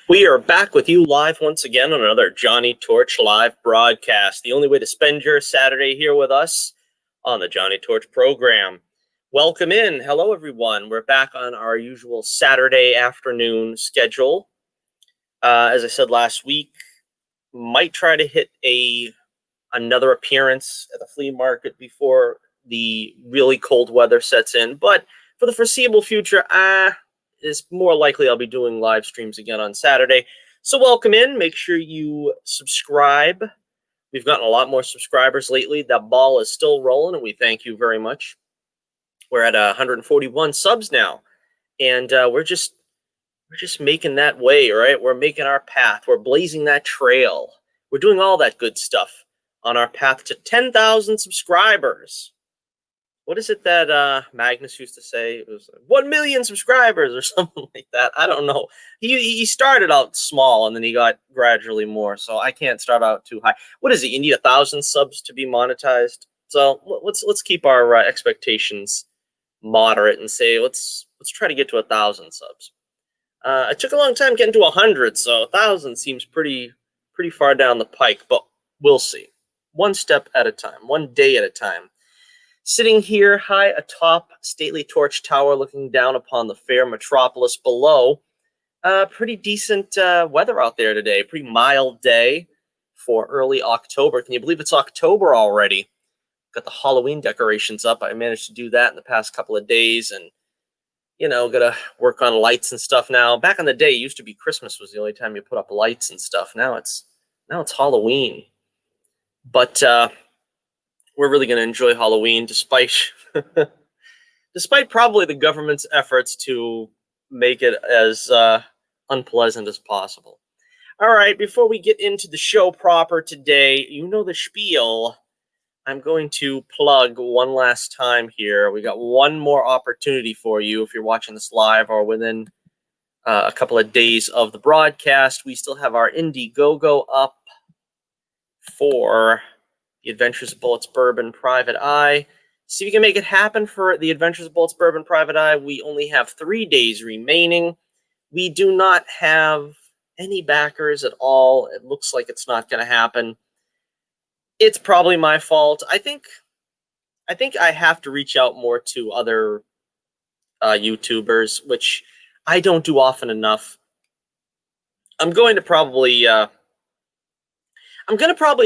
We are back with you live once again on another Johnny Torch live broadcast. The only way to spend your Saturday here with us on the Johnny Torch program. Welcome in. Hello, everyone. We're back on our usual Saturday afternoon schedule. As I said last week, might try to hit another appearance at the flea market before the really cold weather sets in. But for the foreseeable future, it's more likely I'll be doing live streams again on Saturday. So welcome in. Make sure you subscribe. We've gotten a lot more subscribers lately. That ball is still rolling, and we thank you very much. We're at 141 subs now, and we're just making that way, right? We're making our path. We're blazing that trail. We're doing all that good stuff on our path to 10,000 subscribers. What is it that Magnus used to say? It was 1 million subscribers or something like that. I don't know. He started out small and then he got gradually more. So I can't start out too high. What is it? You need 1,000 subs to be monetized. So let's keep our expectations moderate and say let's try to get to 1,000 subs. It took a long time getting to 100, so 1,000 seems pretty far down the pike. But we'll see. One step at a time. One day at a time. Sitting here high atop stately Torch Tower, looking down upon the fair metropolis below. Pretty decent weather out there today. Pretty mild day for early October. Can you believe it's October already? Got the Halloween decorations up. I managed to do that in the past couple of days, and gotta work on lights and stuff now. Back in the day, it used to be Christmas was the only time you put up lights and stuff. Now it's Halloween, but we're really going to enjoy Halloween despite probably the government's efforts to make it as unpleasant as possible. All right, before we get into the show proper today, you know the spiel. I'm going to plug one last time here. We got one more opportunity for you if you're watching this live or within a couple of days of the broadcast. We still have our Indiegogo up for The Adventures of Bullets Bourbon Private Eye. See if you can make it happen for The Adventures of Bullets Bourbon Private Eye. We only have 3 days remaining. We do not have any backers at all. It looks like it's not going to happen. It's probably my fault. I think I have to reach out more to other YouTubers, which I don't do often enough. I'm going to probably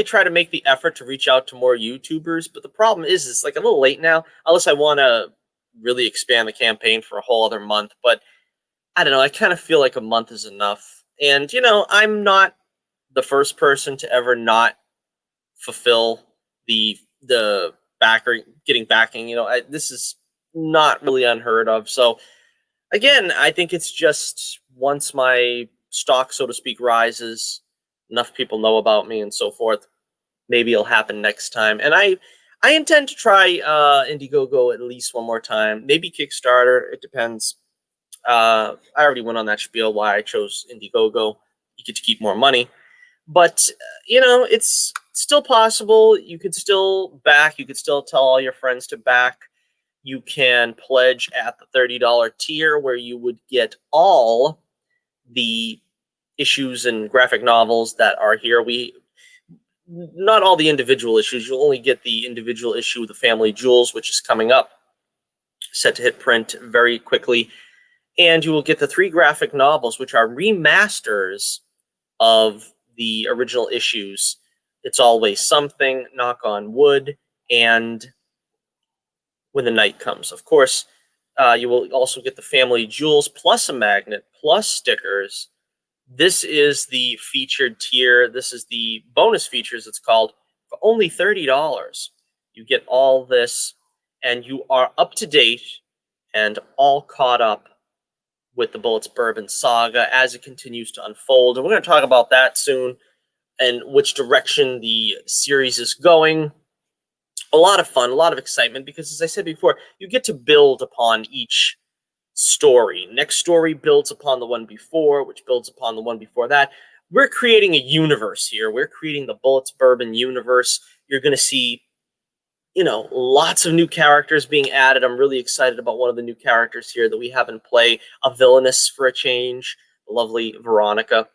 try to make the effort to reach out to more YouTubers, but the problem is it's like a little late now, unless I want to really expand the campaign for a whole other month. But I don't know. I kind of feel like a month is enough. And, I'm not the first person to ever not fulfill the getting backing. This is not really unheard of. So, again, I think it's just once my stock, so to speak, rises, enough people know about me and so forth, maybe it'll happen next time. And I intend to try Indiegogo at least one more time. Maybe Kickstarter. It depends. I already went on that spiel why I chose Indiegogo. You get to keep more money. But, it's still possible. You could still back. You could still tell all your friends to back. You can pledge at the $30 tier where you would get all the issues and graphic novels that are here. Not all the individual issues. You'll only get the individual issue of The Family Jewels, which is coming up, set to hit print very quickly. And you will get the 3 graphic novels, which are remasters of the original issues. It's Always Something, Knock on Wood, and When the Night Comes. Of course, you will also get the Family Jewels plus a magnet plus stickers. This is the featured tier. This is the bonus features, it's called, for only $30. You get all this, and you are up to date and all caught up with the Bullets Bourbon saga as it continues to unfold. And we're going to talk about that soon and which direction the series is going. A lot of fun, a lot of excitement, because as I said before, you get to build upon each story. Next story builds upon the one before, which builds upon the one before that. We're creating a universe here. We're creating the Bullets Bourbon universe. You're going to see, lots of new characters being added. I'm really excited about one of the new characters here that we have in play, a villainess for a change. lovely Veronica.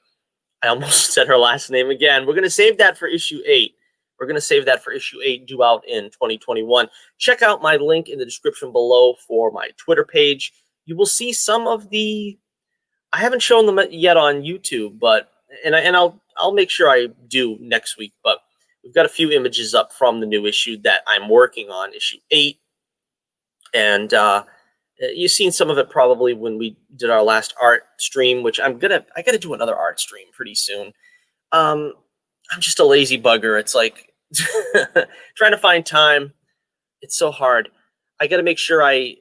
I almost said her last name again. We're going to save that for issue 8. We're going to save that for issue 8, due out in 2021. Check out my link in the description below for my Twitter page. You will see some of the... I haven't shown them yet on YouTube, but I'll make sure I do next week. But we've got a few images up from the new issue that I'm working on, issue 8. And you've seen some of it probably when we did our last art stream, which I gotta do another art stream pretty soon. I'm just a lazy bugger. It's like trying to find time. It's so hard. I got to make sure I,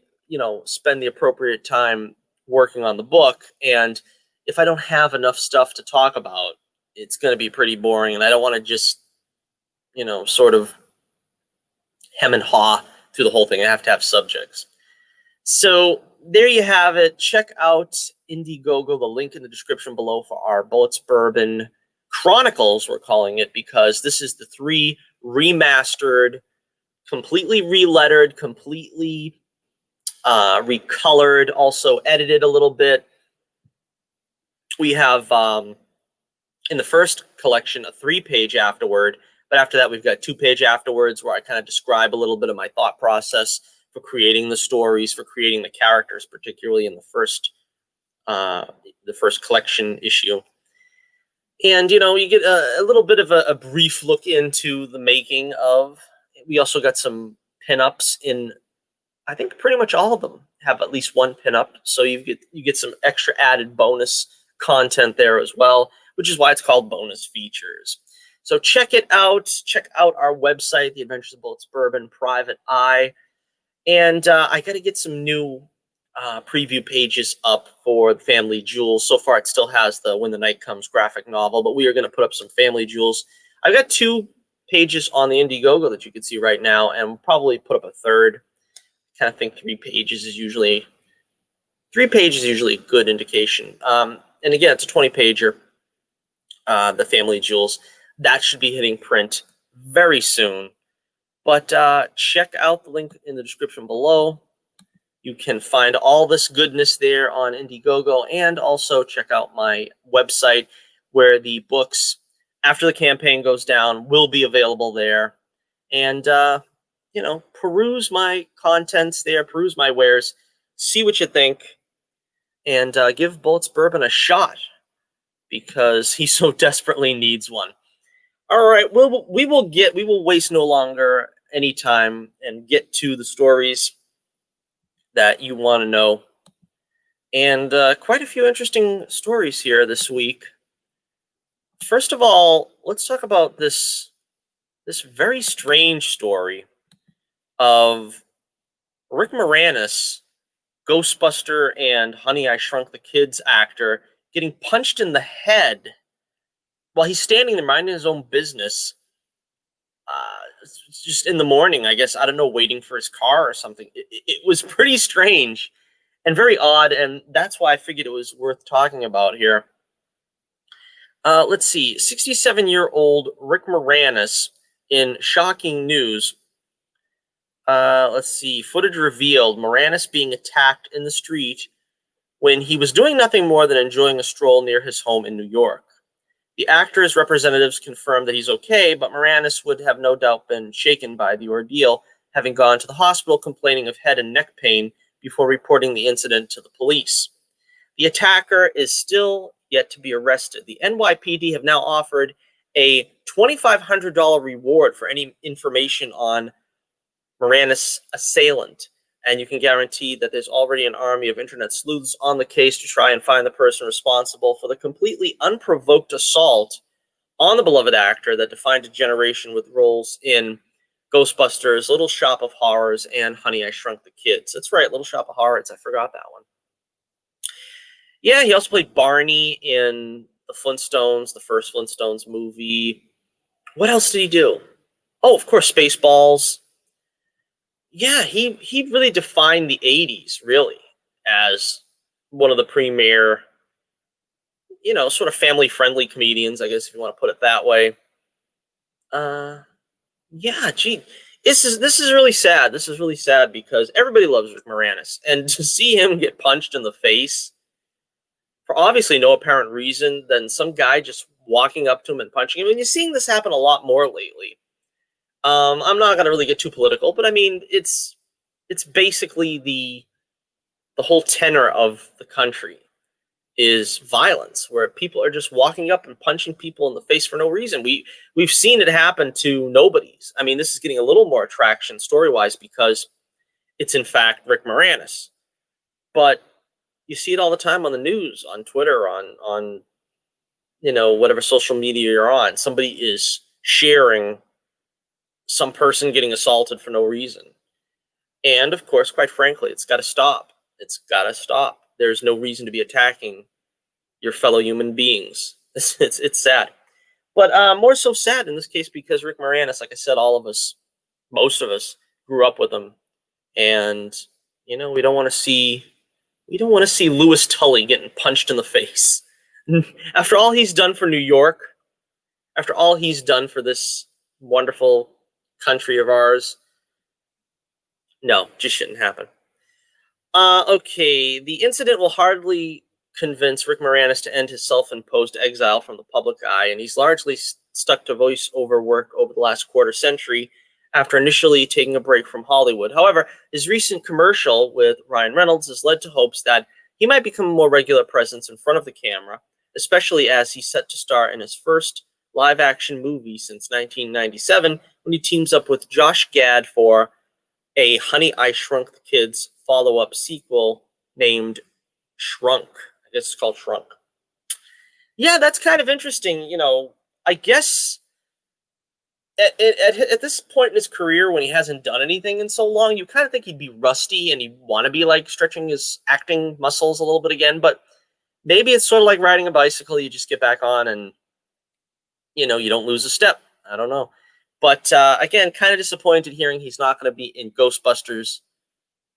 spend the appropriate time working on the book. And if I don't have enough stuff to talk about, it's going to be pretty boring. And I don't want to just, sort of hem and haw through the whole thing. I have to have subjects. So there you have it. Check out Indiegogo, the link in the description below for our Bullets Bourbon Chronicles, we're calling it, because this is the 3 remastered, completely relettered, completely recolored, also edited a little bit. We have, in the first collection, a 3-page afterword, but after that we've got 2-page afterwards where I kind of describe a little bit of my thought process for creating the stories, for creating the characters, particularly in the first collection issue. And, you get a little bit of a brief look into the making of. We also got some pinups in, I think pretty much all of them have at least one pinup. So you get some extra added bonus content there as well, which is why it's called bonus features. So check it out. Check out our website, The Adventures of Bullets Bourbon, Private Eye. And I got to get some new preview pages up for the Family Jewels. So far, it still has the When the Night Comes graphic novel, but we are going to put up some Family Jewels. I've got 2 pages on the Indiegogo that you can see right now, and we'll probably put up a third. I kind of think 3 pages is usually a good indication. And again, it's a 20-pager, the Family Jewels. That should be hitting print very soon. But check out the link in the description below. You can find all this goodness there on Indiegogo, and also check out my website where the books, after the campaign goes down, will be available there. And, peruse my contents there, peruse my wares, see what you think, and give Bullets Bourbon a shot, because he so desperately needs one. All right, we will waste no longer any time and get to the stories that you want to know. And quite a few interesting stories here this week. First of all, let's talk about this very strange story of Rick Moranis, Ghostbuster and Honey, I Shrunk the Kids actor, getting punched in the head while he's standing there minding his own business. Just in the morning, I guess, I don't know, waiting for his car or something. It was pretty strange and very odd, and that's why I figured it was worth talking about here. Let's see, 67-year-old Rick Moranis in shocking news. Let's see, footage revealed Moranis being attacked in the street when he was doing nothing more than enjoying a stroll near his home in New York. The actor's representatives confirmed that he's okay, but Moranis would have no doubt been shaken by the ordeal, having gone to the hospital complaining of head and neck pain before reporting the incident to the police. The attacker is still yet to be arrested. The NYPD have now offered a $2,500 reward for any information on Moranis' assailant, and you can guarantee that there's already an army of internet sleuths on the case to try and find the person responsible for the completely unprovoked assault on the beloved actor that defined a generation with roles in Ghostbusters, Little Shop of Horrors, and Honey, I Shrunk the Kids. That's right, Little Shop of Horrors. I forgot that one. Yeah, he also played Barney in the Flintstones, the first Flintstones movie. What else did he do? Oh, of course, Spaceballs. Yeah, he really defined the 80s, really, as one of the premier, sort of family-friendly comedians, I guess, if you want to put it that way. Yeah, gee, this is really sad. This is really sad because everybody loves Rick Moranis, and to see him get punched in the face for obviously no apparent reason, than some guy just walking up to him and punching him. And you're seeing this happen a lot more lately. I'm not going to really get too political, but I mean, it's basically the whole tenor of the country is violence, where people are just walking up and punching people in the face for no reason. We've seen it happen to nobodies. I mean, this is getting a little more traction story-wise because it's in fact Rick Moranis. But you see it all the time on the news, on Twitter, on whatever social media you're on. Somebody is sharing some person getting assaulted for no reason. And of course, quite frankly, it's got to stop. It's got to stop. There's no reason to be attacking your fellow human beings. It's sad. But more so sad in this case because Rick Moranis, like I said, all of us, most of us, grew up with him. And, we don't want to see Louis Tully getting punched in the face. After all he's done for New York, after all he's done for this wonderful country of ours, no, just shouldn't happen. Okay, the incident will hardly convince Rick Moranis to end his self-imposed exile from the public eye, and he's largely stuck to voice-over work over the last quarter century after initially taking a break from Hollywood. However, his recent commercial with Ryan Reynolds has led to hopes that he might become a more regular presence in front of the camera, especially as he's set to star in his first live-action movie since 1997 when he teams up with Josh Gad for a Honey, I Shrunk the Kids follow-up sequel named Shrunk. I guess it's called Shrunk. Yeah, that's kind of interesting. I guess at this point in his career, when he hasn't done anything in so long, you kind of think he'd be rusty and he'd want to be like stretching his acting muscles a little bit again. But maybe it's sort of like riding a bicycle. You just get back on and, you don't lose a step. I don't know. But again, kind of disappointed hearing he's not going to be in Ghostbusters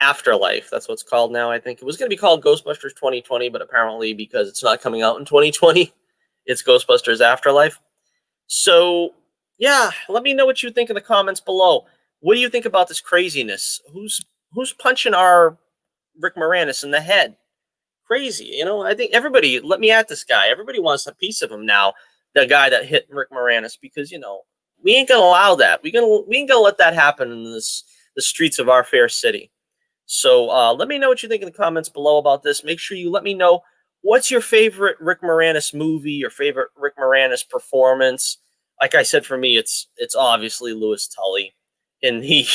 Afterlife. That's what it's called now, I think. It was going to be called Ghostbusters 2020, but apparently because it's not coming out in 2020, it's Ghostbusters Afterlife. So, yeah, let me know what you think in the comments below. What do you think about this craziness? Who's punching our Rick Moranis in the head? Crazy, I think everybody, let me at this guy. Everybody wants a piece of him now, the guy that hit Rick Moranis, because, we ain't going to allow that. We ain't going to let that happen in the streets of our fair city. So let me know what you think in the comments below about this. Make sure you let me know what's your favorite Rick Moranis movie, your favorite Rick Moranis performance. Like I said, for me, it's obviously Louis Tully. And he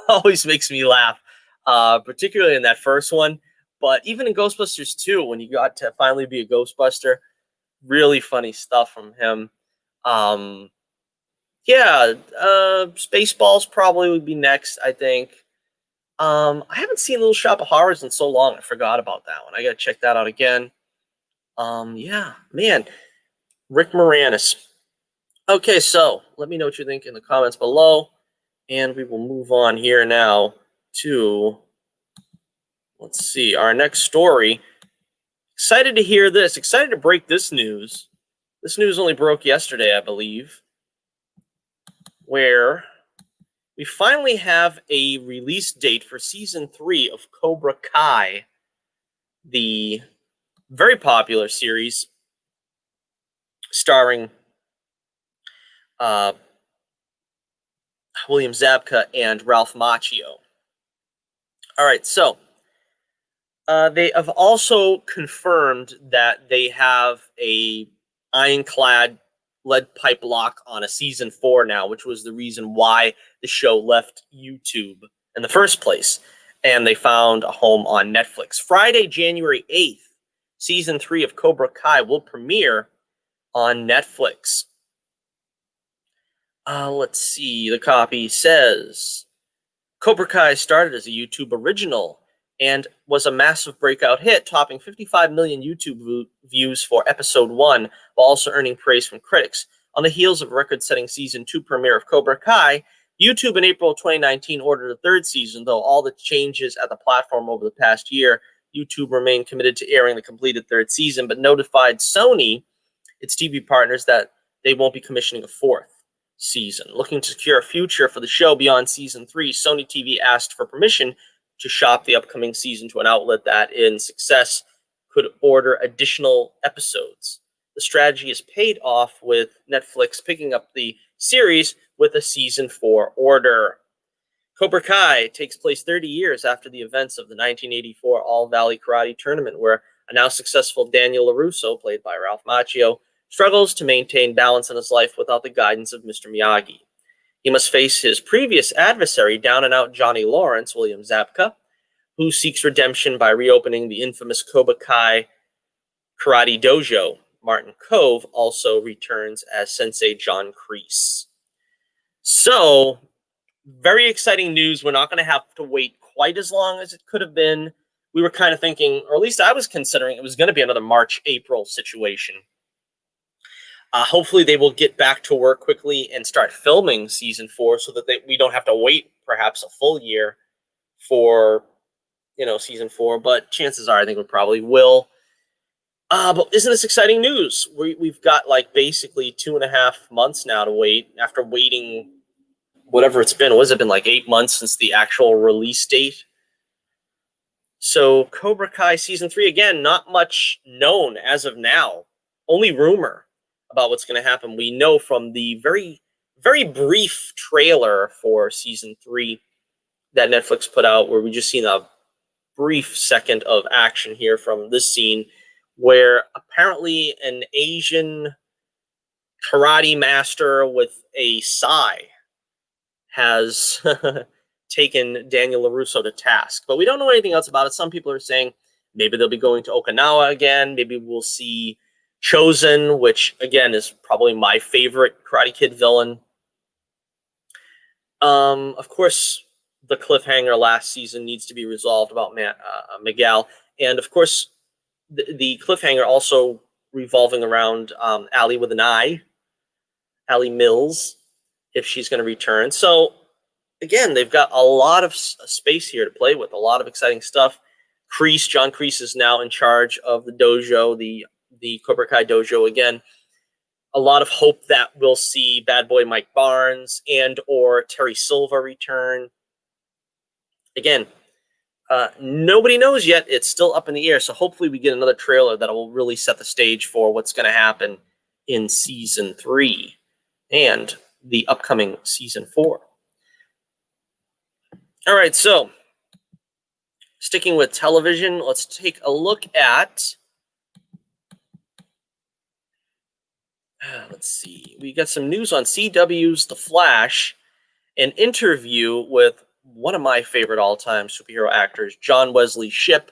always makes me laugh, particularly in that first one. But even in Ghostbusters 2, when he got to finally be a Ghostbuster, really funny stuff from him. Yeah, Spaceballs probably would be next, I think. I haven't seen Little Shop of Horrors in so long. I forgot about that one. I got to check that out again. Yeah, man. Rick Moranis. Okay, so let me know what you think in the comments below. And we will move on here now to, let's see, our next story. Excited to hear this. Excited to break this news. This news only broke yesterday, I believe, where we finally have a release date for Season 3 of Cobra Kai, the very popular series starring William Zabka and Ralph Macchio. All right, so they have also confirmed that they have a ironclad lead pipe lock on a Season 4 now, which was the reason why the show left YouTube in the first place. And they found a home on Netflix. Friday, January 8th, Season 3 of Cobra Kai will premiere on Netflix. Let's see. The copy says, Cobra Kai started as a YouTube original and was a massive breakout hit, topping 55 million YouTube views for episode 1, while also earning praise from critics. On the heels of record-setting season 2 premiere of Cobra Kai, YouTube in April 2019 ordered a third season, though all the changes at the platform over the past year, YouTube remained committed to airing the completed third season, but notified Sony, its TV partners, that they won't be commissioning a fourth season. Looking to secure a future for the show beyond season 3, Sony TV asked for permission to shop the upcoming season to an outlet that, in success, could order additional episodes. The strategy is paid off with Netflix picking up the series with a season 4 order. Cobra Kai takes place 30 years after the events of the 1984 All-Valley Karate Tournament, where a now successful Daniel LaRusso, played by Ralph Macchio, struggles to maintain balance in his life without the guidance of Mr. Miyagi. He must face his previous adversary, down-and-out Johnny Lawrence, William Zabka, who seeks redemption by reopening the infamous Cobra Kai Karate Dojo. Martin Kove also returns as Sensei John Kreese. So, very exciting news. We're not going to have to wait quite as long as it could have been. We were kind of thinking, or at least I was considering, it was going to be another March-April situation. Hopefully they will get back to work quickly and start filming season 4 so that we don't have to wait perhaps a full year for, season 4. But chances are I think we probably will. But isn't this exciting news? We've got basically 2.5 months now to wait after waiting whatever it's been. What has it been, 8 months since the actual release date? So Cobra Kai Season 3, again, not much known as of now. Only rumor about what's going to happen. We know from the very, very brief trailer for Season 3 that Netflix put out, where we just seen a brief second of action here from this scene, where apparently an Asian karate master with a sai has taken Daniel LaRusso to task. But we don't know anything else about it. Some people are saying maybe they'll be going to Okinawa again. Maybe we'll see Chosen, which, again, is probably my favorite Karate Kid villain. Of course, the cliffhanger last season needs to be resolved about Miguel. And, of course, the cliffhanger also revolving around Allie with an I, Allie Mills, if she's going to return. So, again, they've got a lot of space here to play with, a lot of exciting stuff. John Kreese is now in charge of the dojo, the Cobra Kai dojo again. A lot of hope that we'll see Bad Boy Mike Barnes and or Terry Silva return. Again, nobody knows yet. It's still up in the air. So hopefully we get another trailer that will really set the stage for what's going to happen in Season 3 and the upcoming Season 4. All right, so sticking with television, let's take a look at... let's see. We got some news on CW's The Flash, an interview with one of my favorite all-time superhero actors, John Wesley Shipp,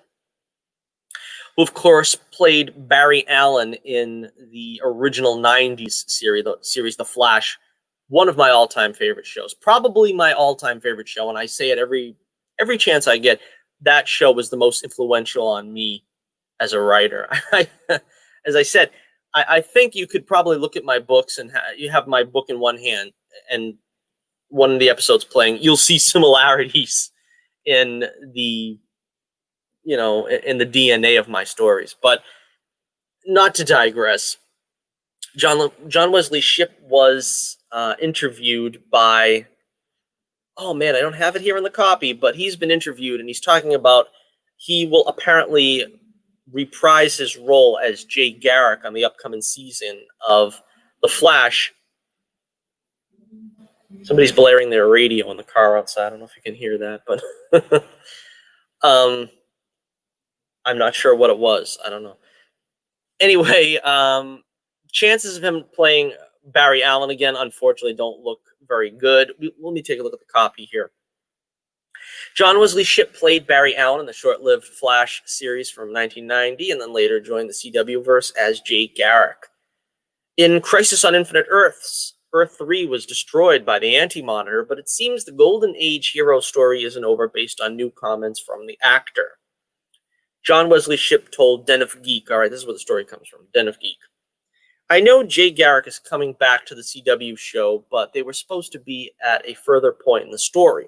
who, of course, played Barry Allen in the original 90s series, The Flash, one of my all-time favorite shows. Probably my all-time favorite show, and I say it every chance I get. That show was the most influential on me as a writer. As I said, I think you could probably look at my books and you have my book in one hand and one of the episodes playing. You'll see similarities in the, in the DNA of my stories. But not to digress, John Wesley Shipp was interviewed by, oh man, I don't have it here in the copy, but he's been interviewed and he's talking about he will apparently reprise his role as Jay Garrick on the upcoming season of The Flash. Somebody's blaring their radio in the car outside. I don't know if you can hear that, but I'm not sure what it was. I don't know. Anyway, chances of him playing Barry Allen again, unfortunately, don't look very good. Let me take a look at the copy here. John Wesley Shipp played Barry Allen in the short-lived Flash series from 1990 and then later joined the CW-verse as Jay Garrick. In Crisis on Infinite Earths, Earth 3 was destroyed by the Anti-Monitor, but it seems the Golden Age hero story isn't over based on new comments from the actor. John Wesley Shipp told Den of Geek, all right, this is where the story comes from, Den of Geek. I know Jay Garrick is coming back to the CW show, but they were supposed to be at a further point in the story.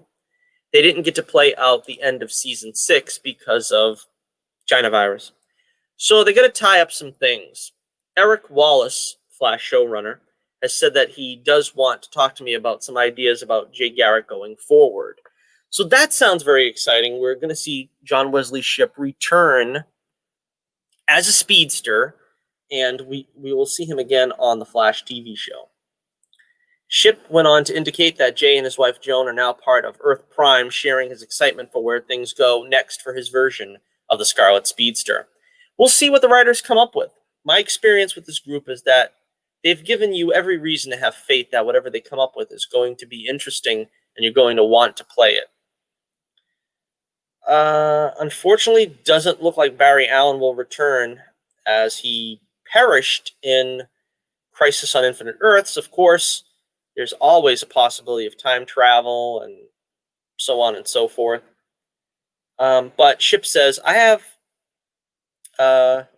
They didn't get to play out the end of Season 6 because of China virus. So they got to tie up some things. Eric Wallace, Flash showrunner, has said that he does want to talk to me about some ideas about Jay Garrick going forward. So that sounds very exciting. We're going to see John Wesley Shipp return as a speedster, and we will see him again on the Flash TV show. Ship went on to indicate that Jay and his wife Joan are now part of Earth Prime, sharing his excitement for where things go next for his version of the Scarlet Speedster. We'll see what the writers come up with. My experience with this group is that they've given you every reason to have faith that whatever they come up with is going to be interesting and you're going to want to play it. Unfortunately, doesn't look like Barry Allen will return, as he perished in Crisis on Infinite Earths. Of course, there's always a possibility of time travel and so on and so forth. But Ship says, let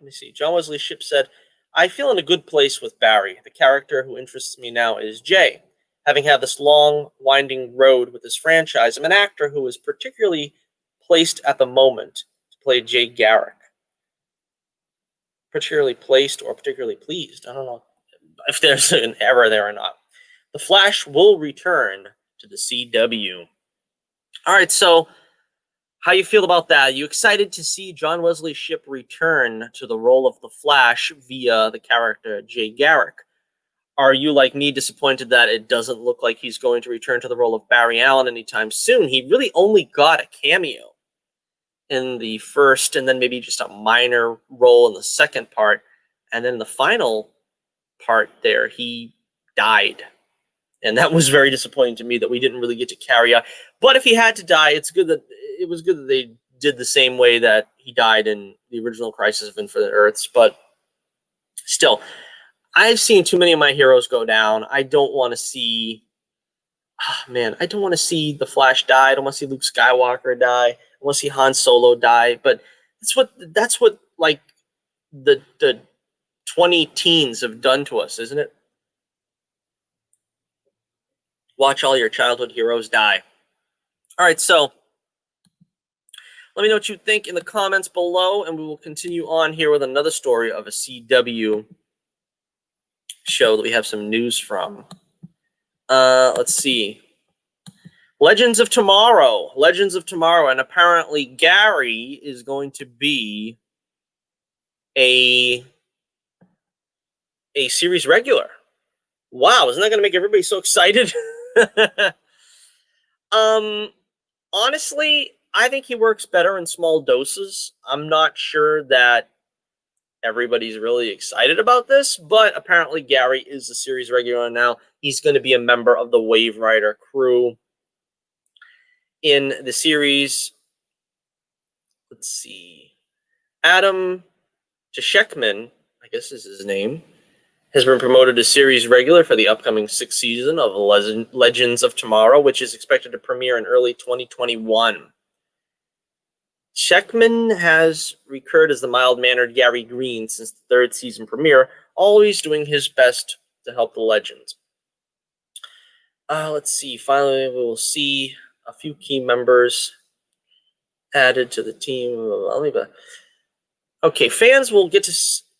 me see. John Wesley Ship said, I feel in a good place with Barry. The character who interests me now is Jay. Having had this long, winding road with this franchise, I'm an actor who is particularly placed at the moment to play Jay Garrick. Particularly placed or particularly pleased. I don't know if there's an error there or not. The Flash will return to the CW. All right, so how you feel about that? Are you excited to see John Wesley Shipp return to the role of the Flash via the character Jay Garrick? Are you, like me, disappointed that it doesn't look like he's going to return to the role of Barry Allen anytime soon? He really only got a cameo in the first, and then maybe just a minor role in the second part. And then in the final part there, he died. And that was very disappointing to me that we didn't really get to carry on. But if he had to die, it was good that they did the same way that he died in the original Crisis of Infinite Earths. But still, I've seen too many of my heroes go down. I don't want to see... I don't want to see the Flash die. I don't want to see Luke Skywalker die. I want to see Han Solo die. But that's what like the 20 teens have done to us, isn't it? Watch all your childhood heroes die. All right, so let me know what you think in the comments below, and we will continue on here with another story of a CW show that we have some news from. Let's see. Legends of Tomorrow. Legends of Tomorrow, and apparently Gary is going to be a series regular. Wow, isn't that going to make everybody so excited? Honestly, I think he works better in small doses. I'm not sure that everybody's really excited about this, but apparently Gary is a series regular now. He's going to be a member of the Wave Rider crew in the series. Let's see. Adam Jashekman, I guess is his name, has been promoted to series regular for the upcoming 6th season of Legends of Tomorrow, which is expected to premiere in early 2021. Sheckman has recurred as the mild-mannered Gary Green since the 3rd season premiere, always doing his best to help the Legends. Let's see. Finally, we will see a few key members added to the team. Okay, fans will get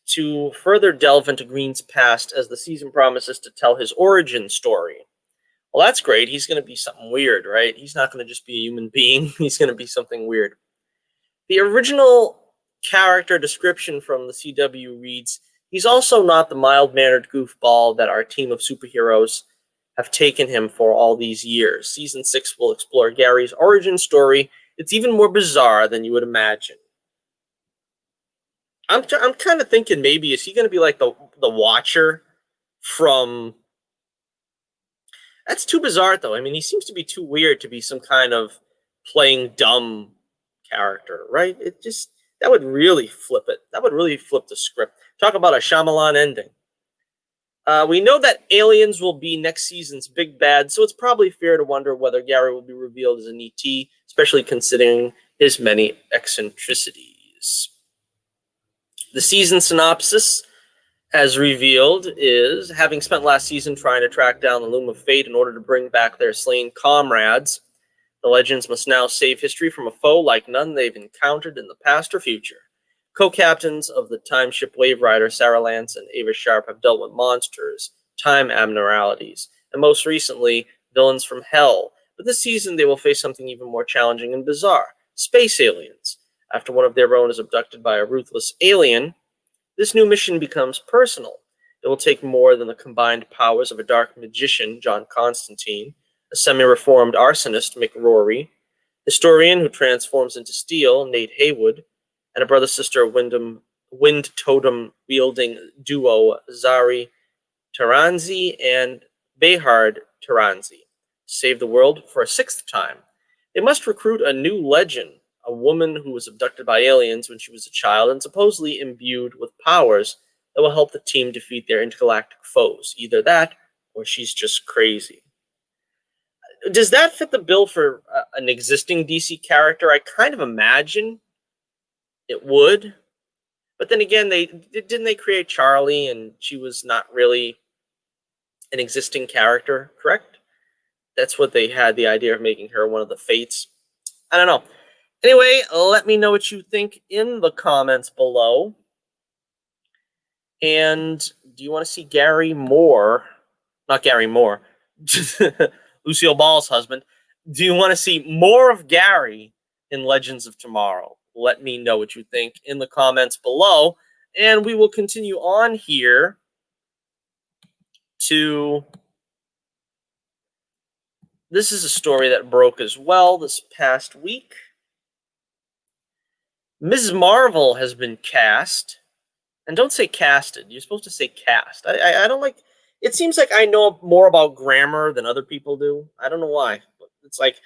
to further delve into Green's past as the season promises to tell his origin story. Well, that's great. He's going to be something weird, right? He's not going to just be a human being. He's going to be something weird. The original character description from the CW reads, he's also not the mild-mannered goofball that our team of superheroes have taken him for all these years. Season 6 will explore Gary's origin story. It's even more bizarre than you would imagine. I'm kind of thinking maybe, is he going to be like the Watcher from... That's too bizarre, though. I mean, he seems to be too weird to be some kind of playing dumb character, right? It just... That would really flip it. That would really flip the script. Talk about a Shyamalan ending. We know that aliens will be next season's big bad, so it's probably fair to wonder whether Gary will be revealed as an ET, especially considering his many eccentricities. The season synopsis, as revealed, is having spent last season trying to track down the Loom of Fate in order to bring back their slain comrades, the Legends must now save history from a foe like none they've encountered in the past or future. Co-captains of the time ship Wave Rider, Sarah Lance and Ava Sharp, have dealt with monsters, time abnormalities, and most recently, villains from Hell. But this season, they will face something even more challenging and bizarre: space aliens. After one of their own is abducted by a ruthless alien, This new mission becomes personal. It will take more than the combined powers of a dark magician, John Constantine, a semi-reformed arsonist, Mick Rory, historian who transforms into steel, Nate Haywood, and a brother-sister wind totem-wielding duo, Zari Taranzi and Behard Taranzi, to save the world for a sixth time. They must recruit a new legend, a woman who was abducted by aliens when she was a child and supposedly imbued with powers that will help the team defeat their intergalactic foes. Either that, or she's just crazy. Does that fit the bill for an existing DC character? I kind of imagine it would. But then again, didn't they create Charlie, and she was not really an existing character, correct? That's what they had the idea of making her one of the Fates. I don't know. Anyway, let me know what you think in the comments below. And do you want to see Gary Moore? Not Gary Moore. Lucille Ball's husband. Do you want to see more of Gary in Legends of Tomorrow? Let me know what you think in the comments below. And we will continue on here to... This is a story that broke as well this past week. Ms. Marvel has been cast. And don't say casted. You're supposed to say cast. I don't like... It seems like I know more about grammar than other people do. I don't know why. But it's like,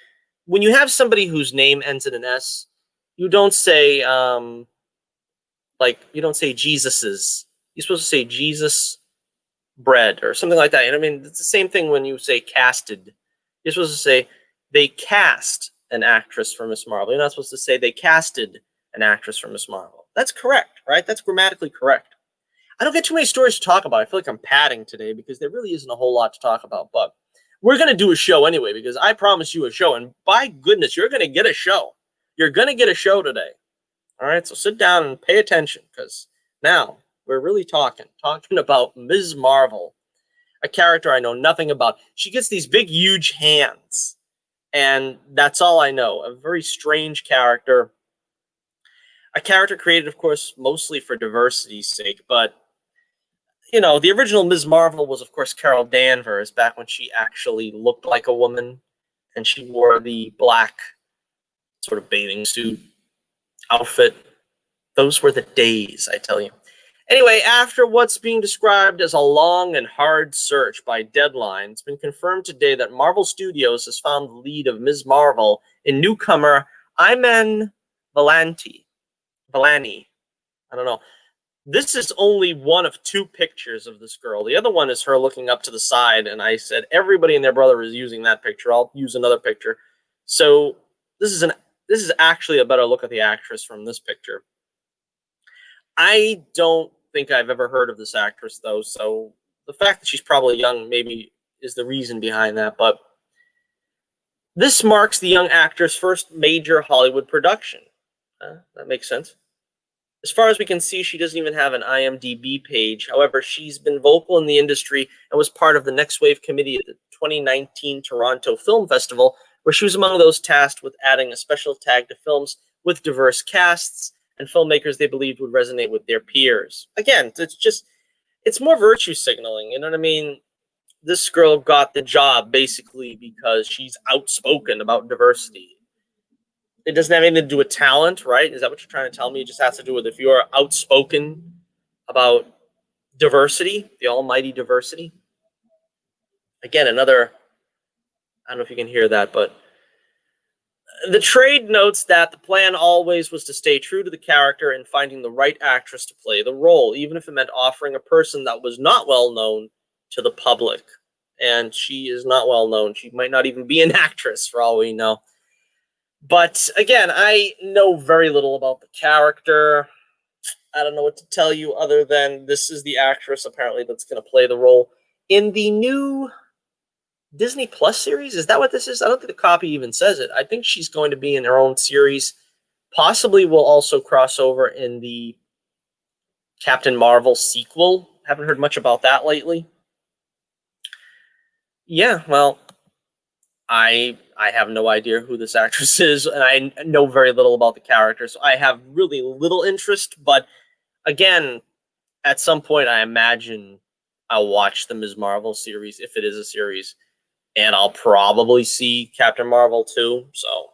when you have somebody whose name ends in an S, you don't say, you don't say Jesus's. You're supposed to say Jesus bread or something like that. And I mean, it's the same thing when you say casted. You're supposed to say, they cast an actress for Miss Marvel. You're not supposed to say, they casted an actress for Miss Marvel. That's correct, right? That's grammatically correct. I don't get too many stories to talk about. I feel like I'm padding today because there really isn't a whole lot to talk about. But we're going to do a show anyway because I promised you a show. And by goodness, you're going to get a show. You're going to get a show today. All right, so sit down and pay attention because now we're really talking about Ms. Marvel, a character I know nothing about. She gets these big, huge hands, and that's all I know. A very strange character. A character created, of course, mostly for diversity's sake, but you know, the original Ms. Marvel was, of course, Carol Danvers, back when she actually looked like a woman, and she wore the black sort of bathing suit outfit. Those were the days, I tell you. Anyway, after what's being described as a long and hard search by Deadline, it's been confirmed today that Marvel Studios has found the lead of Ms. Marvel in newcomer Iman Vellani. I don't know. This is only one of two pictures of this girl. The other one is her looking up to the side, and I said everybody and their brother is using that picture. I'll use another picture. So this is actually a better look at the actress from this picture. I don't think I've ever heard of this actress, though, so the fact that she's probably young maybe is the reason behind that, but this marks the young actor's first major Hollywood production. That makes sense. As far as we can see, she doesn't even have an IMDb page. However, she's been vocal in the industry and was part of the Next Wave committee at the 2019 Toronto Film Festival, where she was among those tasked with adding a special tag to films with diverse casts and filmmakers they believed would resonate with their peers. Again, it's more virtue signaling, you know what I mean? This girl got the job basically because she's outspoken about diversity. It doesn't have anything to do with talent, right? Is that what you're trying to tell me? It just has to do with if you're outspoken about diversity, the almighty diversity. Again, another, I don't know if you can hear that, but the trade notes that the plan always was to stay true to the character and finding the right actress to play the role, even if it meant offering a person that was not well known to the public. And she is not well known. She might not even be an actress for all we know. But again, I know very little about the character. I don't know what to tell you other than this is the actress apparently that's going to play the role in the new Disney Plus series. Is that what this is? I don't think the copy even says it. I think she's going to be in her own series. Possibly will also cross over in the Captain Marvel sequel. Haven't heard much about that lately. Yeah, well, I have no idea who this actress is, and I know very little about the character, so I have really little interest. But again, at some point, I imagine I'll watch the Ms. Marvel series, if it is a series, and I'll probably see Captain Marvel too. So,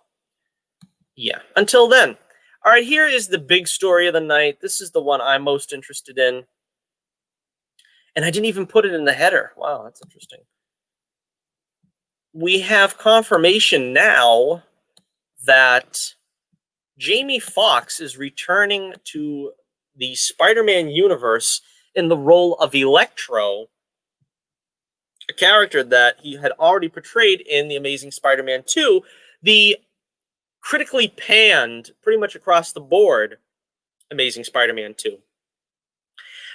yeah. Until then. All right, here is the big story of the night. This is the one I'm most interested in. And I didn't even put it in the header. Wow, that's interesting. We have confirmation now that Jamie Foxx is returning to the Spider-Man universe in the role of Electro, a character that he had already portrayed in The Amazing Spider-Man 2, the critically panned, pretty much across the board, Amazing Spider-Man 2.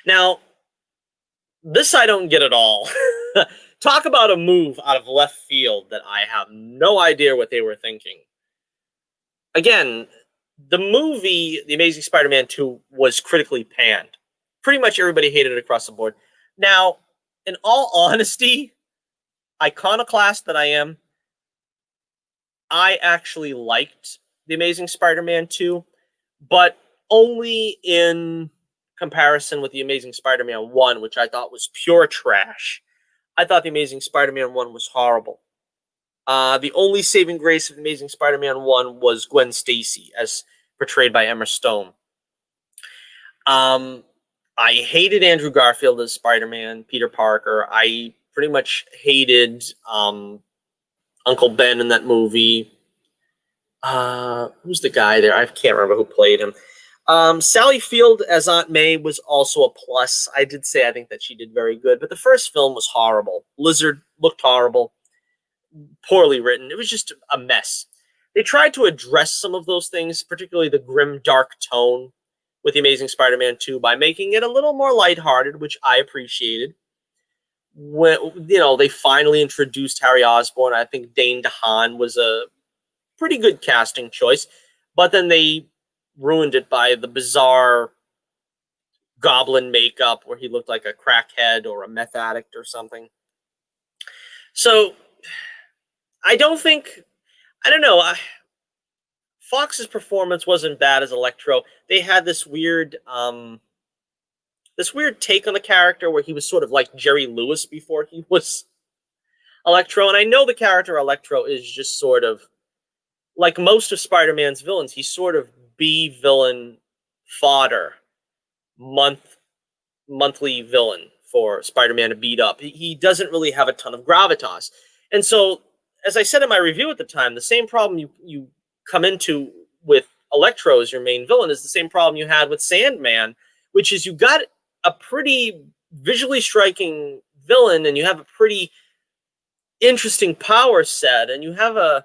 Now, this I don't get at all. Talk about a move out of left field that I have no idea what they were thinking. Again, the movie, The Amazing Spider-Man 2, was critically panned. Pretty much everybody hated it across the board. Now, in all honesty, iconoclast that I am, I actually liked The Amazing Spider-Man 2, but only in comparison with The Amazing Spider-Man 1, which I thought was pure trash. I thought The Amazing Spider-Man 1 was horrible. The only saving grace of Amazing Spider-Man 1 was Gwen Stacy, as portrayed by Emma Stone. I hated Andrew Garfield as Spider-Man, Peter Parker. I pretty much hated Uncle Ben in that movie. Who's the guy there? I can't remember who played him. Sally Field as Aunt May was also a plus. I did say I think that she did very good, but the first film was horrible. Lizard looked horrible, poorly written. It was just a mess. They tried to address some of those things, particularly the grim, dark tone with The Amazing Spider-Man 2 by making it a little more lighthearted, which I appreciated. When, they finally introduced Harry Osborn. I think Dane DeHaan was a pretty good casting choice, but then they ruined it by the bizarre goblin makeup where he looked like a crackhead or a meth addict or something. So I don't know. Fox's performance wasn't bad as Electro. They had this weird take on the character where he was sort of like Jerry Lewis before he was Electro. And I know the character Electro is just sort of like most of Spider-Man's villains. He's sort of B-villain fodder, monthly villain for Spider-Man to beat up. He doesn't really have a ton of gravitas. And so, as I said in my review at the time, the same problem you come into with Electro as your main villain is the same problem you had with Sandman, which is you got a pretty visually striking villain and you have a pretty interesting power set and you have a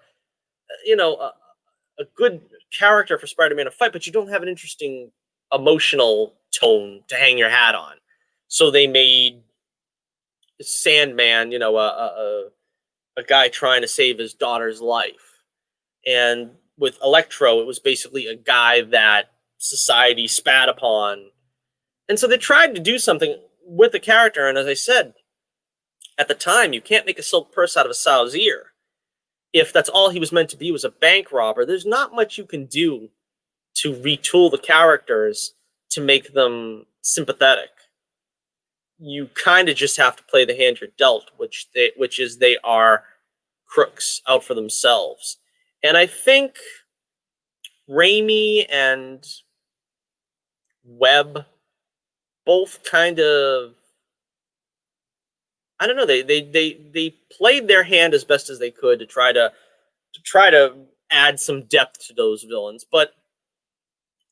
good character for Spider-Man to fight, but you don't have an interesting emotional tone to hang your hat on. So they made Sandman, a guy trying to save his daughter's life. And with Electro, it was basically a guy that society spat upon. And so they tried to do something with the character. And as I said, at the time, you can't make a silk purse out of a sow's ear. If that's all he was meant to be was a bank robber, there's not much you can do to retool the characters to make them sympathetic. You kind of just have to play the hand you're dealt, which is they are crooks out for themselves. And I think Raimi and Webb both kind of, I don't know, they played their hand as best as they could to try to add some depth to those villains, but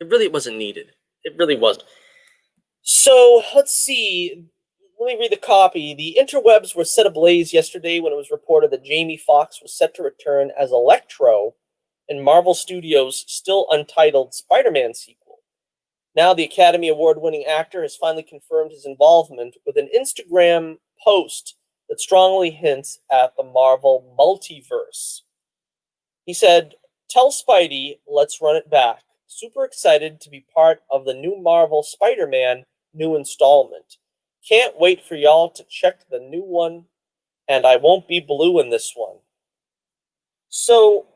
it really wasn't needed. It really wasn't. So let's see. Let me read the copy. The interwebs were set ablaze yesterday when it was reported that Jamie Foxx was set to return as Electro in Marvel Studios' still untitled Spider-Man sequel. Now the Academy Award-winning actor has finally confirmed his involvement with an Instagram post that strongly hints at the Marvel multiverse. He said, "Tell Spidey, let's run it back. Super excited to be part of the new Marvel Spider-Man new installment. Can't wait for y'all to check the new one, and I won't be blue in this one." So,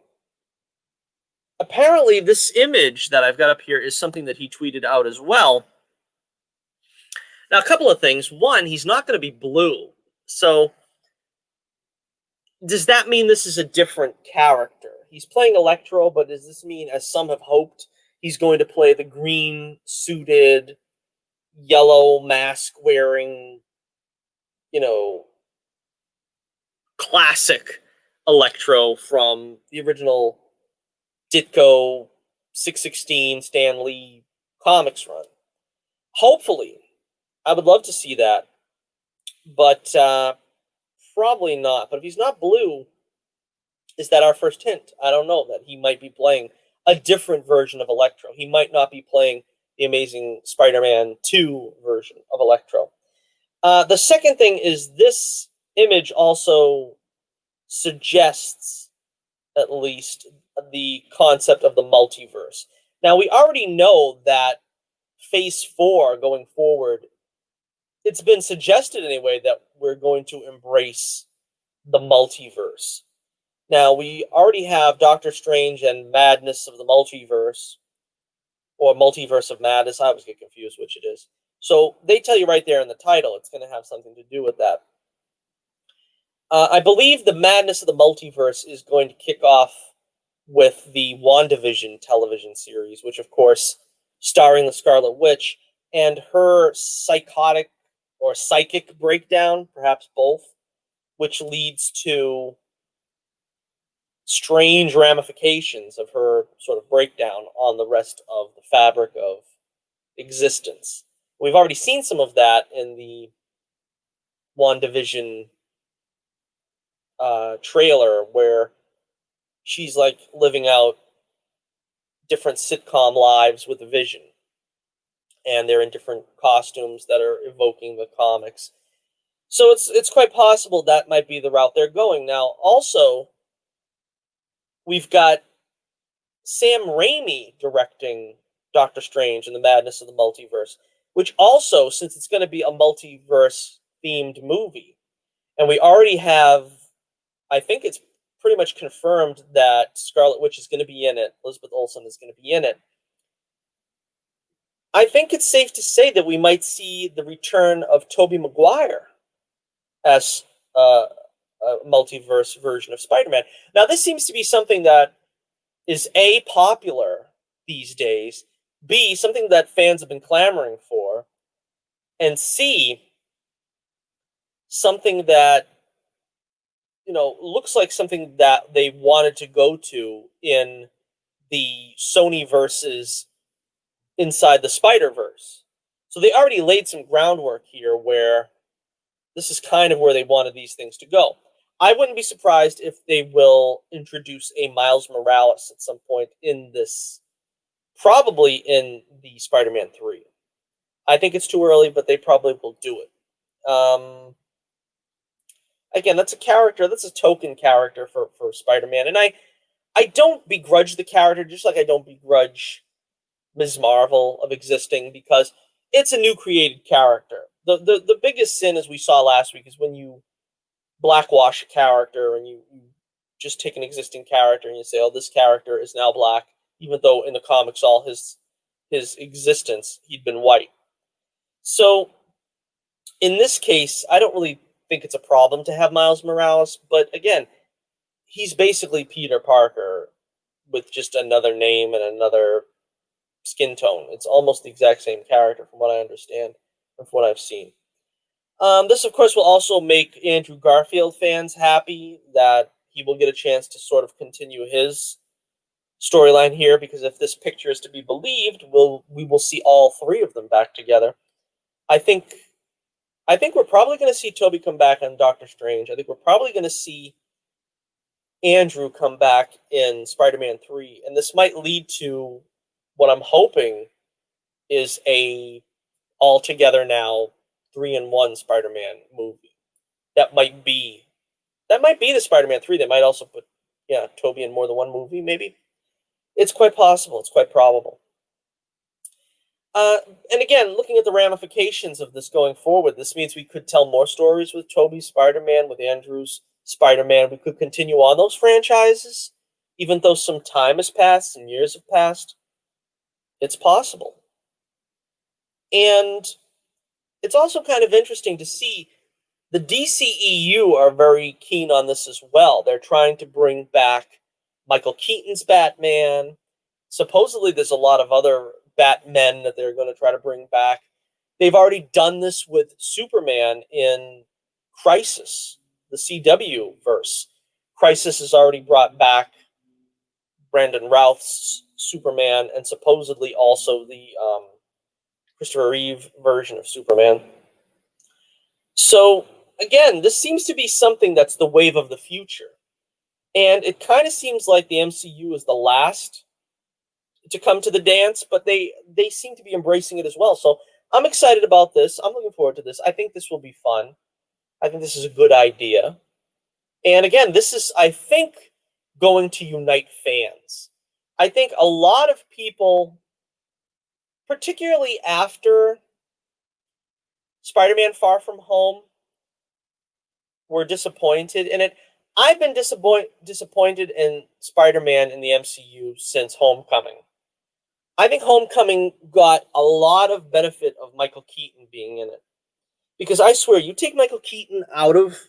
apparently this image that I've got up here is something that he tweeted out as well. Now, a couple of things. One, he's not going to be blue. So, does that mean this is a different character? He's playing Electro, but does this mean, as some have hoped, he's going to play the green suited, yellow mask wearing, classic Electro from the original Ditko 616 Stan Lee comics run? Hopefully. I would love to see that, but probably not. But if he's not blue, is that our first hint? I don't know, that he might be playing a different version of Electro. He might not be playing the Amazing Spider-Man 2 version of Electro. The second thing is this image also suggests, at least, the concept of the multiverse. Now, we already know that Phase 4 going forward, it's been suggested anyway that we're going to embrace the multiverse. Now, we already have Doctor Strange and Madness of the Multiverse, or Multiverse of Madness. I always get confused which it is. So they tell you right there in the title it's going to have something to do with that. I believe the Madness of the Multiverse is going to kick off with the WandaVision television series, which, of course, starring the Scarlet Witch, and her psychotic or psychic breakdown, perhaps both, which leads to strange ramifications of her sort of breakdown on the rest of the fabric of existence. We've already seen some of that in the WandaVision trailer, where she's like living out different sitcom lives with the Vision, and they're in different costumes that are evoking the comics. So it's quite possible that might be the route they're going. Now, also, we've got Sam Raimi directing Doctor Strange and the Madness of the Multiverse, which also, since it's going to be a multiverse-themed movie, and we already have, I think it's pretty much confirmed that Scarlet Witch is going to be in it, Elizabeth Olsen is going to be in it, I think it's safe to say that we might see the return of Tobey Maguire as a multiverse version of Spider-Man. Now, this seems to be something that is A, popular these days, B, something that fans have been clamoring for, and C, something that, looks like something that they wanted to go to in the Sony versus Inside the Spider-Verse. So they already laid some groundwork here where this is kind of where they wanted these things to go. I wouldn't be surprised if they will introduce a Miles Morales at some point in this, probably in the Spider-Man 3. I think it's too early, but they probably will do it. Again, that's a character, that's a token character for Spider-Man. And I don't begrudge the character, just like I don't begrudge Ms. Marvel of existing, because it's a new created character. The biggest sin, as we saw last week, is when you blackwash a character and you just take an existing character and you say, oh, this character is now black, even though in the comics all his existence he'd been white. So in this case, I don't really think it's a problem to have Miles Morales, but again, he's basically Peter Parker with just another name and another skin tone. It's almost the exact same character from what I understand and from what I've seen. This, of course, will also make Andrew Garfield fans happy that he will get a chance to sort of continue his storyline here, because if this picture is to be believed, we will see all three of them back together. I think we're probably going to see Tobey come back on Doctor Strange. I think we're probably going to see Andrew come back in Spider-Man 3, and this might lead to what I'm hoping is a altogether now 3-in-1 Spider-Man movie. That might be the Spider-Man 3. They might also put Tobey in more than one movie, maybe. It's quite possible. It's quite probable. And again, looking at the ramifications of this going forward, this means we could tell more stories with Tobey's Spider-Man, with Andrew's Spider-Man. We could continue on those franchises, even though some time has passed, some years have passed. It's possible. And it's also kind of interesting to see the DCEU are very keen on this as well. They're trying to bring back Michael Keaton's Batman. Supposedly, there's a lot of other Batmen that they're going to try to bring back. They've already done this with Superman in Crisis, the CW verse. Crisis has already brought back Brandon Routh's Superman and supposedly also the Christopher Reeve version of Superman. So, again, this seems to be something that's the wave of the future. And it kind of seems like the MCU is the last to come to the dance, but they seem to be embracing it as well. So I'm excited about this. I'm looking forward to this. I think this will be fun. I think this is a good idea. And again, this is, I think, going to unite fans. I think a lot of people, particularly after Spider-Man Far From Home, were disappointed in it. I've been disappointed in Spider-Man in the MCU since Homecoming. I think Homecoming got a lot of benefit of Michael Keaton being in it. Because I swear, you take Michael Keaton out of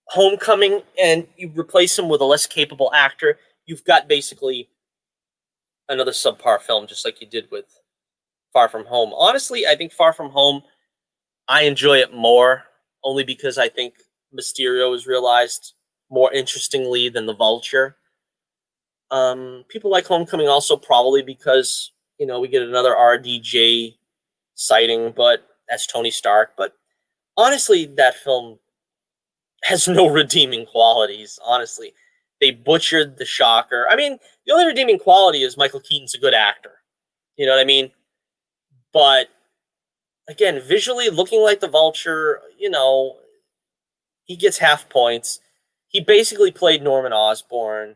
Homecoming and you replace him with a less capable actor, you've got basically another subpar film, just like you did with Far From Home. Honestly, I think Far From Home, I enjoy it more, only because I think Mysterio is realized more interestingly than the Vulture. People like Homecoming also probably because, you know, we get another RDJ sighting, but that's Tony Stark. But honestly, that film has no redeeming qualities, honestly. They butchered the Shocker. I mean, the only redeeming quality is Michael Keaton's a good actor. You know what I mean? But, again, visually looking like the Vulture, you know, he gets half points. He basically played Norman Osborn.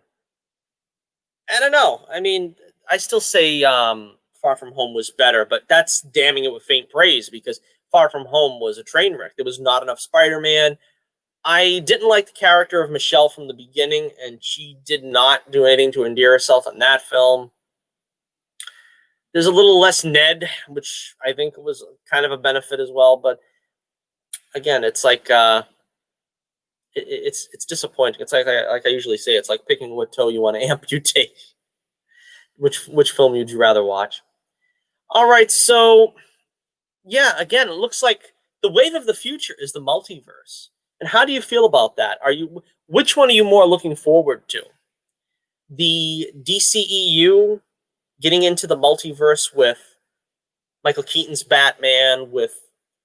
I don't know. I mean, I still say Far From Home was better, but that's damning it with faint praise because Far From Home was a train wreck. There was not enough Spider-Man. I didn't like the character of Michelle from the beginning, and she did not do anything to endear herself in that film. There's a little less Ned, which I think was kind of a benefit as well. But again, it's like it's disappointing. It's like I usually say, it's like picking what toe you want to amputate. Which film would you rather watch? All right, so yeah, again, it looks like the wave of the future is the multiverse. And how do you feel about that? Which one are you more looking forward to? The DCEU getting into the multiverse with Michael Keaton's Batman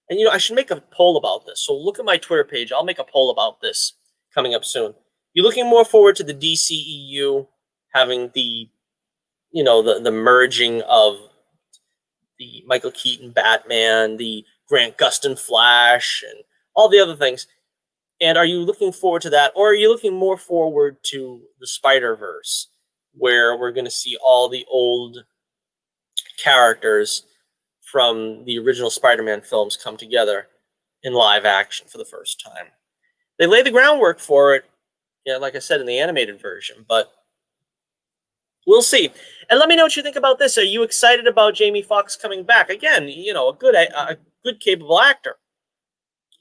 and you know, I should make a poll about this. So look at my Twitter page. I'll make a poll about this coming up soon. You're looking more forward to the DCEU having the, you know, the merging of the Michael Keaton Batman, the Grant Gustin Flash, and all the other things. And are you looking forward to that? Or are you looking more forward to the Spider-Verse, where we're going to see all the old characters from the original Spider-Man films come together in live action for the first time? They lay the groundwork for it, yeah, like I said, in the animated version, but we'll see. And let me know what you think about this. Are you excited about Jamie Foxx coming back? Again, you know, a good capable actor.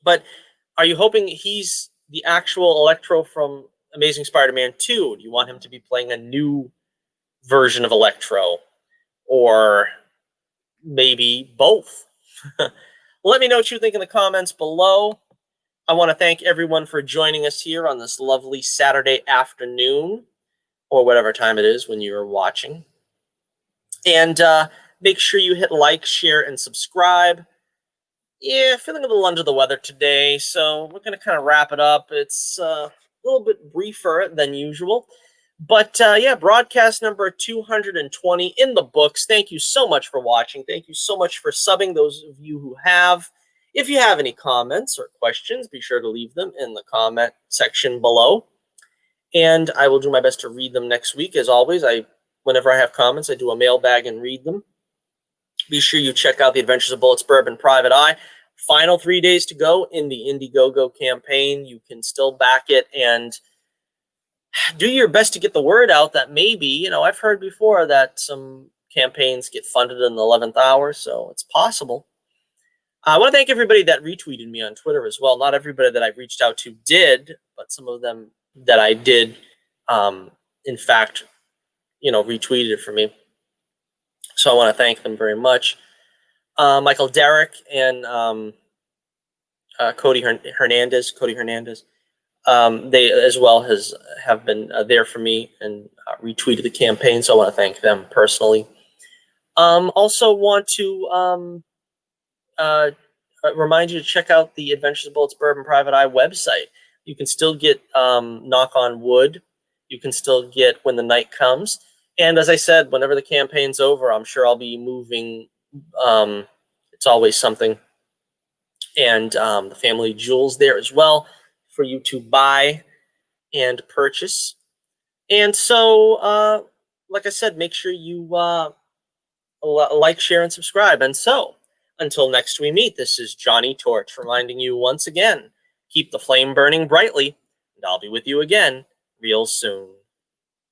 But are you hoping he's the actual Electro from Amazing Spider-Man 2? Do you want him to be playing a new version of Electro? Or maybe both? Let me know what you think in the comments below. I want to thank everyone for joining us here on this lovely Saturday afternoon, or whatever time it is when you're watching. And make sure you hit like, share, and subscribe. Yeah, feeling a little under the weather today, so we're going to kind of wrap it up. It's a little bit briefer than usual. But yeah, broadcast number 220 in the books. Thank you so much for watching. Thank you so much for subbing, those of you who have. If you have any comments or questions, be sure to leave them in the comment section below. And I will do my best to read them next week. As always, whenever I have comments, I do a mailbag and read them. Be sure you check out the Adventures of Bullets, Bourbon, Private Eye. Final 3 days to go in the Indiegogo campaign. You can still back it and do your best to get the word out that maybe, you know, I've heard before that some campaigns get funded in the 11th hour, so it's possible. I want to thank everybody that retweeted me on Twitter as well. Not everybody that I've reached out to did, but some of them that I did, in fact, retweeted it for me. So I want to thank them very much. Michael Derrick and Cody Hernandez. They as well have been there for me and retweeted the campaign. So I want to thank them personally. Also want to remind you to check out the Adventures of Bullets Bourbon Private Eye website. You can still get Knock on Wood. You can still get When the Night Comes. And as I said, whenever the campaign's over, I'm sure I'll be moving. It's always something. And the family jewels there as well for you to buy and purchase. And so, like I said, make sure you like, share, and subscribe. And so, until next we meet, this is Johnny Torch reminding you once again, keep the flame burning brightly, and I'll be with you again real soon.